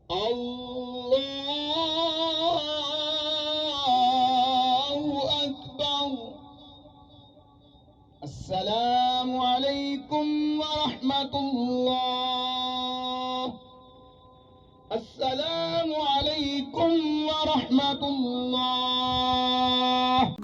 अल्लाहु अकबर। अस्सलामु अलैकुम व रहमतुल्लाह। अस्सलामु अलैकुम व रहमतुल्लाह।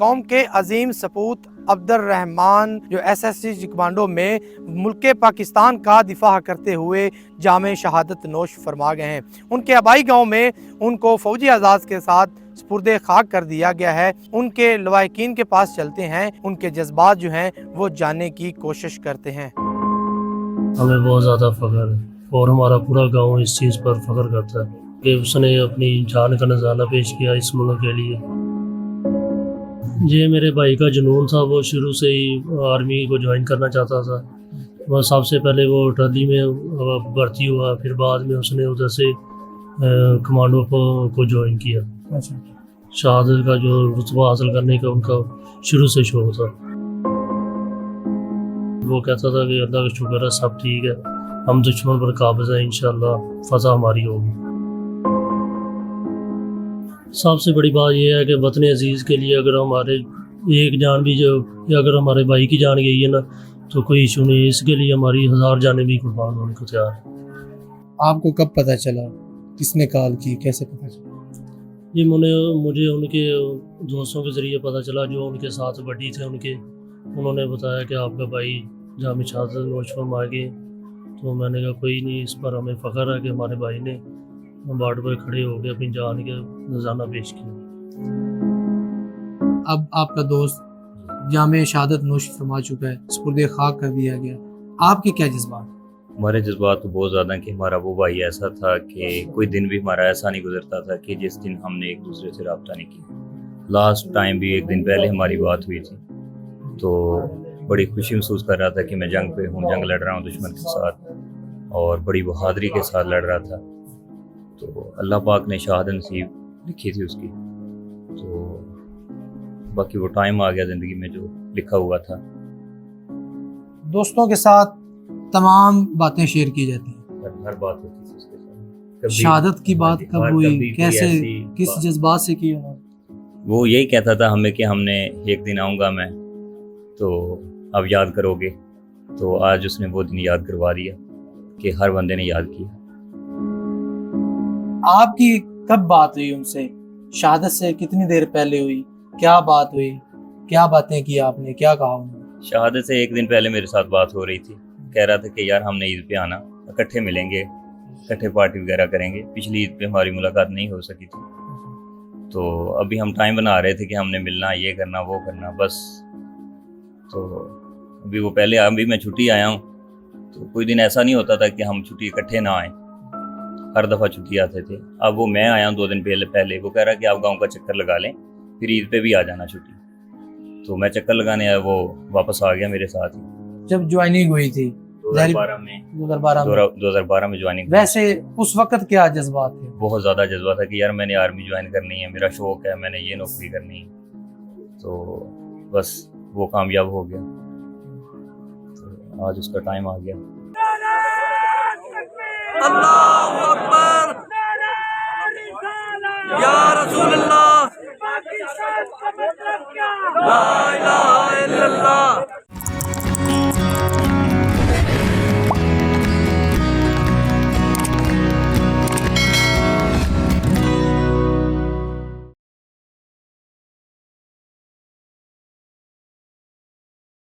कौम के अजीम सपूत अब्दुर रहमान जो SSG कमांडो में मुल्क पाकिस्तान का दिफा करते हुए जामे शहादत नोश फरमा गए हैं। उनके आबाई गांव में उनको फौजी आज़ाद के साथ स्पुर्दे खाक कर दिया गया है। उनके लवाकिन के पास चलते हैं, उनके जज्बात जो हैं वो जानने की कोशिश करते हैं। हमें बहुत ज़्यादा फ़ख्र है और हमारा पूरा गांव इस चीज़ पर फ़ख्र करता है कि उसने अपनी जान का नज़ारा पेश किया इस मुल्क के लिए। ये मेरे भाई का जुनून था, वो शुरू से ही आर्मी को ज्वाइन करना चाहता था। वह सबसे पहले वो ट्रली में भर्ती हुआ, फिर बाद में उसने उधर से कमांडो को ज्वाइन किया। शहादत का जो रुतबा हासिल करने का उनका शुरू से शौक था। वो कहता था कि अल्लाह का शुक्र है, सब ठीक है, हम दुश्मन पर काबिज हैं, इंशाअल्लाह फतह हमारी होगी। सबसे बड़ी बात यह है कि वतन अजीज़ के लिए अगर हमारे एक जान भी जो अगर हमारे भाई की जान गई है ना तो कोई इशू नहीं, इसके लिए हमारी 1000 जानें भी कुर्बान होने को तैयार है। आपको कब पता चला, किसने कॉल की, कैसे पता चला? ये मुझे उनके दोस्तों के ज़रिए पता चला जो उनके साथ बड़ी थे उन्होंने बताया कि आपका भाई जामे शहादत नोश फरमा गए। तो मैंने कहा कोई नहीं, इस पर हमें फ़ख्र है कि हमारे भाई ने बॉर्डर पर खड़े हो गए अपनी जान के नज़ारा पेश किया। अब आपका दोस्त जामे शहादत नोश फरमा चुका है, स्पुर्दे खाक कर दिया गया, आपके क्या जज्बात? हमारे जज्बात तो बहुत ज़्यादा कि हमारा वो भाई ऐसा था कि कोई दिन भी हमारा ऐसा नहीं गुजरता था कि जिस दिन हमने एक दूसरे से रब्ता नहीं किया। लास्ट टाइम भी एक दिन पहले हमारी बात हुई थी तो बड़ी खुशी महसूस कर रहा था कि मैं जंग पे हूँ, जंग लड़ रहा हूँ दुश्मन के साथ और बड़ी बहादुरी के साथ लड़ रहा था। तो अल्लाह पाक ने शहादत नसीब लिखी थी उसकी, तो बाकी वो टाइम आ गया ज़िंदगी में जो लिखा हुआ था। दोस्तों के साथ तमाम बातें शेयर की जाती हैं, हर बात होती थी उसके साथ। शहादत की बात कब हुई, कैसे, किस जज्बात से की उन्होंने? वो यही कहता था हमें कि हमने एक दिन आऊँगा मैं तो अब याद करोगे, तो आज उसने वो दिन याद करवा दिया कि हर बंदे ने याद किया। आपकी कब बात हुई उनसे? शहादत से कितनी देर पहले हुई? क्या बात हुई, क्या बातें की आपने, क्या कहा उन्होंने? शहादत से एक दिन पहले मेरे साथ बात हो रही थी, कह रहा था कि यार हमने ईद पे आना, इकट्ठे मिलेंगे, इकट्ठे पार्टी वगैरह करेंगे। पिछली ईद पे हमारी मुलाकात नहीं हो सकी थी तो अभी हम टाइम बना रहे थे कि हमने मिलना, ये करना वो करना बस। तो अभी वो पहले अभी मैं छुट्टी आया हूँ तो कोई दिन ऐसा नहीं होता था कि हम छुट्टी इकट्ठे ना आए, हर दफ़ा छुट्टी आते थे। अब वो मैं आया हूँ 2 दिन पहले वो कह रहा कि आप गांव का चक्कर लगा लें, फिर ईद पे भी आ जाना छुट्टी। तो मैं चक्कर लगाने आया, वो वापस आ गया मेरे साथ ही। जब ज्वाइनिंग हुई थी 2012 में ज्वाइनिंग। वैसे उस वक्त क्या जज्बात थे? बहुत ज़्यादा जज्बा था कि यार मैंने आर्मी ज्वाइन करनी है, मेरा शौक है, मैंने ये नौकरी करनी है। तो बस वो कामयाब हो गया, तो आज उसका टाइम आ गया। अल्लाह